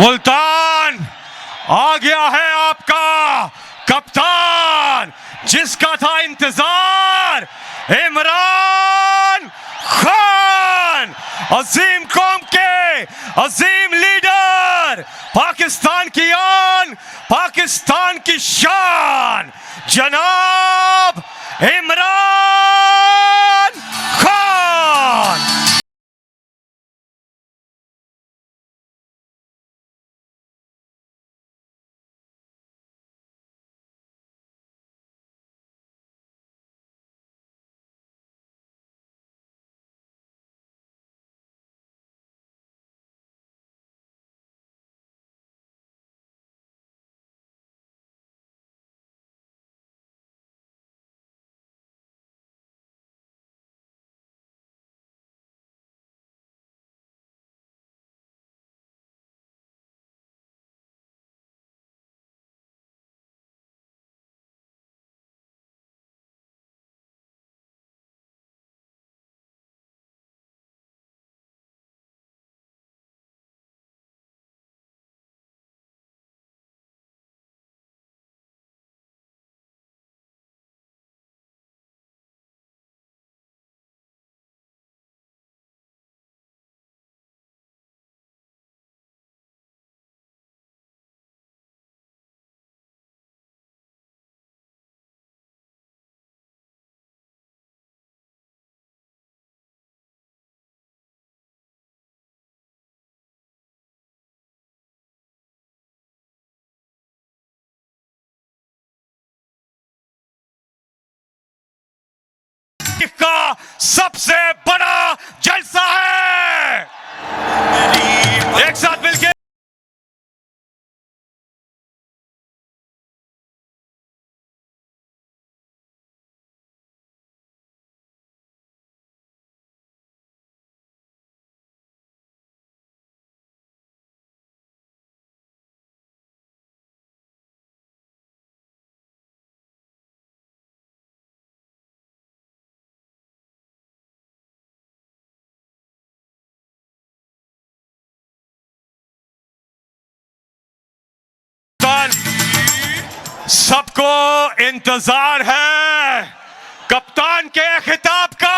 मुल्तान आ गया है आपका कप्तान, जिसका था इंतजार, इमरान खान। अजीम कौम के अजीम लीडर, पाकिस्तान की आन, पाकिस्तान की शान, जनाब इमरान खान। का सबसे बड़ा जलसा है, एक साथ मिलकर सबको इंतजार है कप्तान के खिताब का।